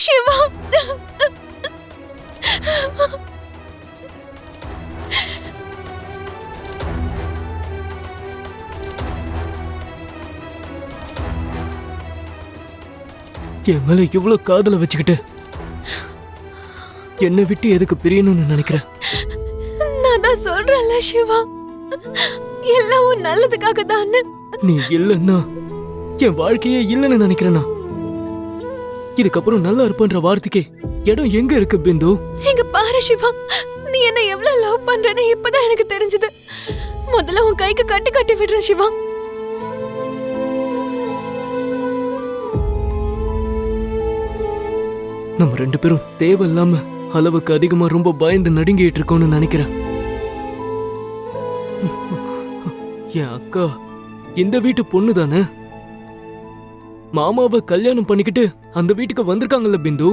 சிவா, என் மேல இவ்வளவு காதல வச்சுக்கிட்டு என்னை விட்டு எதுக்கு பிரியணும்னு நினைக்கிறேன்? நான் தான் சொல்றேன்ல சிவா, எல்லாம் உன் நல்லதுக்காக தான். நீ இல்லன்னா என் வாழ்க்கையே இல்லைன்னு நினைக்கிறேனா? இதுக்கப்புறம் நல்லா இருப்பன்ற வார்த்தைக்கு இடம் எங்க இருக்கு பிந்து? இங்க பாரு சிவா, நீ என்ன எவ்வளவு லவ் பண்றன்னு இப்பதான் எனக்கு தெரிஞ்சது. முதல்ல உன் கைக்கு கட்டி கட்டி விடுற சிவா. நம்ம ரெண்டு பேரும் தேவையில்லாம அளவுக்கு அதிகமா ரொம்ப பயந்து நடுங்கிட்டு இருக்கோம்னு நினைக்கிறேன். என் அக்கா இந்த வீட்டு பொண்ணு தானே. மாமாவை கல்யாணம் பண்ணிக்கிட்டு அந்த வீட்டுக்கு வந்திருக்காங்கல்ல பிந்து.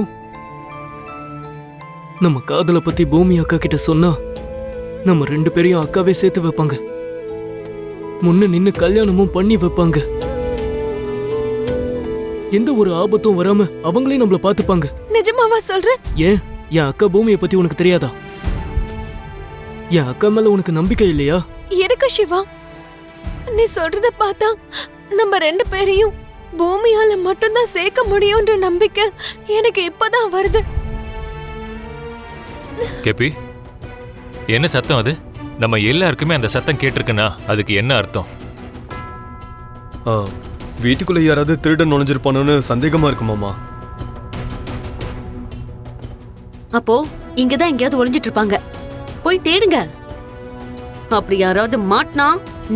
நம்ம காதலை பத்தி பூமி அக்கா கிட்ட சொன்னா நம்ம ரெண்டு பேரையும் அக்காவே சேர்த்து வைப்பாங்க. முன்ன நின்னு கல்யாணமும் பண்ணி வைப்பாங்க. எந்த ஒரு ஆபத்தும் வராம அவங்களே நம்மள பாத்துப்பாங்க. நிஜமாவா சொல்ற? ஏன் என் அக்கா பூமியை பத்தி உனக்கு தெரியாதா? என் அக்கா மேல உனக்கு நம்பிக்கை இல்லையா? இருக்கு சிவா. நீ சொல்றத பார்த்தா நம்ம ரெண்டு பேரையும் பூமியால மட்டும்தான் சேர்க்க முடியும்ன்ற நம்பிக்கை எனக்கு இப்பதான் வருது. கேபி, என்ன சத்தம் அது? நம்ம எல்லாருக்குமே அந்த சத்தம் கேட்டிருக்குன்னா அதுக்கு என்ன அர்த்தம்? வீட்டுக்குள்ள யாராவது திருடன் நுழைஞ்சிருப்பானோன்னு சந்தேகமா இருக்கு மாமா. அப்போ இங்கதான் எங்கேயாவது ஒளிஞ்சிட்டு இருப்பாங்க, போய் தேடுங்க. அப்படி யாராவது மாட்டினா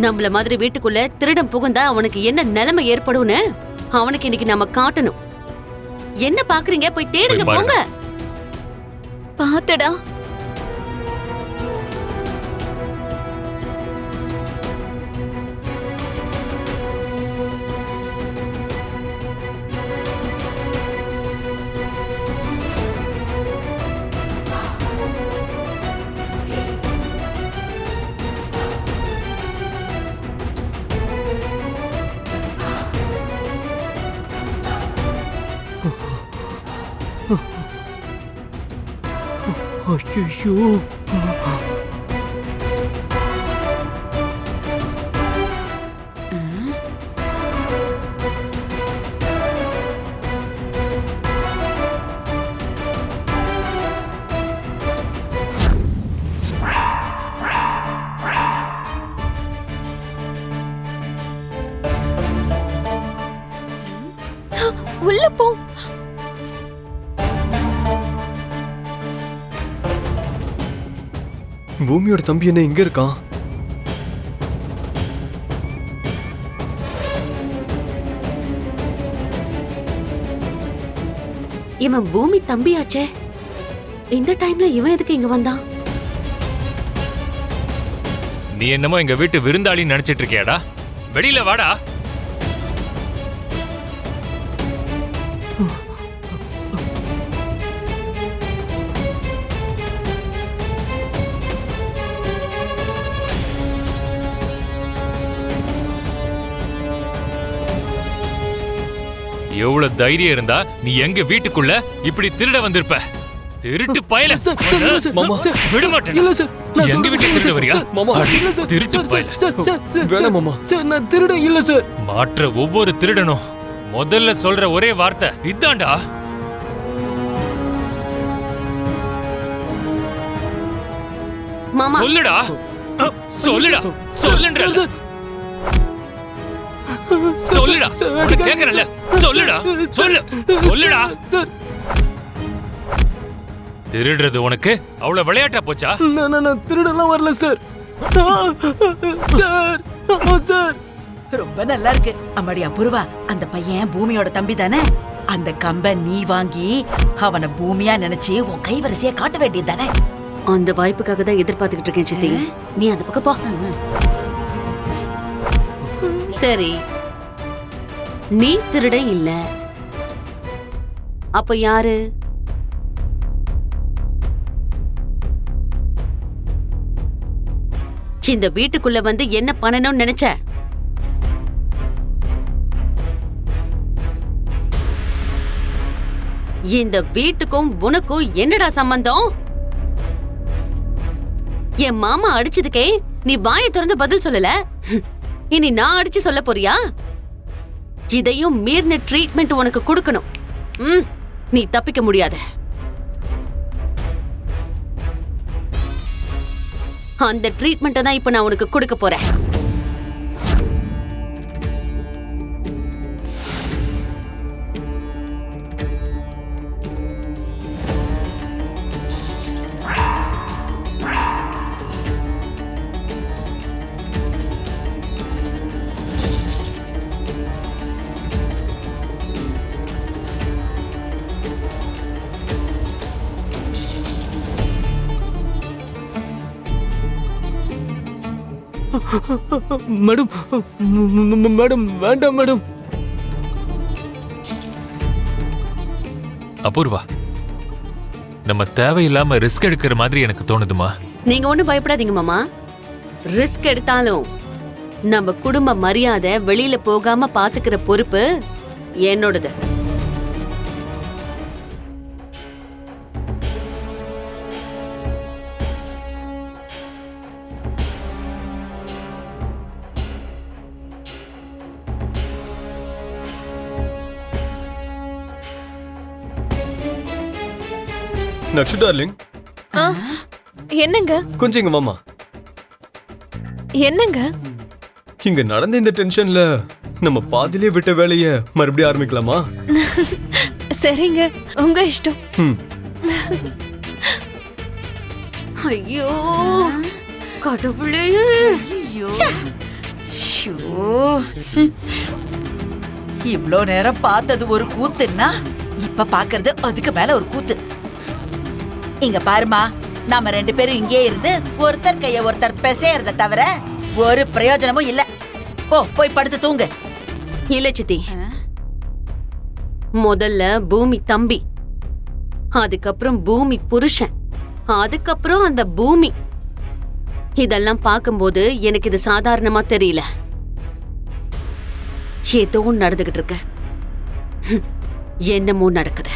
நம்மள மாதிரி வீட்டுக்குள்ள திருடன் புகுந்தா அவனுக்கு என்ன நிலைமை ஏற்படும்னு அவனுக்கு இன்னைக்கு நம்ம காட்டணும். என்ன பாக்குறீங்க? போய் தேடுங்க, போங்க. பாத்தடா. ஐயோ, உள்ள போ. பூமியோட தம்பி என்ன இங்க இருக்கான்? இவன் பூமி தம்பியாச்சே, இந்த டைம்ல இவன் எதுக்கு இங்க வந்தான்? நீ என்னமோ எங்க வீட்டு விருந்தாளின்னு நினைச்சிட்டு இருக்கியாடா? வெளியில வாடா. எவ்வளவு தைரியம் இருந்தா நீ எங்க வீட்டுக்குள்ள இப்படி திருட வந்திருப்ப? திருட்டு பயல. விட மாட்டேன். எங்க வீட்டுக்கு திருட வரியா? திருட்டு பயல. வேணாம் மாமா. சார், நான் திருடன் இல்ல சார். மாற்ற ஒவ்வொரு திருடனும் முதல்ல சொல்ற ஒரே வார்த்தை இதான்டா. மாமா சொல்லுடா, சொல்லுடா, சொல்லுடா, சொல்லுடா. உன்னை கேக்குறேன்ல, சொல்லுடா, சொல்லு, சொல்லுடா. திருடுறது உனக்கு அவ்வளவு விளையாட்டா போச்சா? நான் திருடலாம் வரல சார். Sir, sir. ரொம்ப நல்லா இருக்கு. அம்மாடி அபூர்வா, அந்த பையன் பூமியோட தம்பி தானே? அந்த கம்ப நீ வாங்கி அவனை பூமியா நினைச்சு உன் கைவரிசையா காட்ட வேண்டியது தானே? அந்த வாய்ப்புக்காக தான் எதிர்பார்த்துக்கிட்டு இருக்கேன் சித்தி. நீ அந்த பக்கம் போ. சரி, நீ திருடன் இல்ல, அப்ப யாரு? இந்த வீட்டுக்குள்ள வந்து என்ன பண்ணணும்னு நினைச்ச? இந்த வீட்டுக்கும் உனக்கும் என்னடா சம்பந்தம்? என் மாமா அடிச்சதுக்கே நீ வாயை திறந்து பதில் சொல்லல. இனி நான் அடிச்சு சொல்ல போறியா? இதையும் மீறின ட்ரீட்மெண்ட் உனக்கு கொடுக்கணும். நீ தப்பிக்க முடியாத. அந்த ட்ரீட்மெண்ட்டை தான் இப்ப நான் உனக்கு கொடுக்க போறேன். மேடம் மேடம் வேண்டாம் மேடம். அபூர்வா, நம்ம தேவையில்லாம ரிஸ்க் எடுக்கிற மாதிரி எனக்கு தோணுதுமா. நீங்க ஒண்ணும் பயப்படாதீங்க மாமா. ரிஸ்க் எடுத்தாலும் நம்ம குடும்ப மரியாதை வெளியில போகாம பாத்துக்கிற பொறுப்பு என்னோடது. நக்ஷு டார்லிங், என்னங்க? கொஞ்சம் இங்க வாமா. என்னங்க? இங்க நடந்த இந்த டென்ஷன்ல நம்ம பாதியிலே விட்ட வேலைய மறுபடியும் ஆரம்பிக்கலாமா? சரிங்க, உங்க இஷ்டம். ஐயோ கடவுளே. இவ்ளோ நேரம் பார்த்தது ஒரு கூத்துன்னா இப்ப பாக்குறது அதுக்கு மேல ஒரு கூத்து. இங்க பாருமா, நாம 2 பேரும் இங்கே இருந்து ஒருத்தர் கைய ஒருத்தர் பெசையறத தவிர ஒரு பிரயோஜனமும் இல்ல. போய் படுத்து தூங்கு. இல்ல சித்தி, முதல்ல பூமி தம்பி, அதுக்கப்புறம் பூமி புருஷன், அதுக்கப்புறம் அந்த பூமி. இதெல்லாம் பார்க்கும்போது எனக்கு இது சாதாரணமா தெரியல. ஏதோ நடந்துகிட்டு இருக்கு. என்னமோ நடக்குது.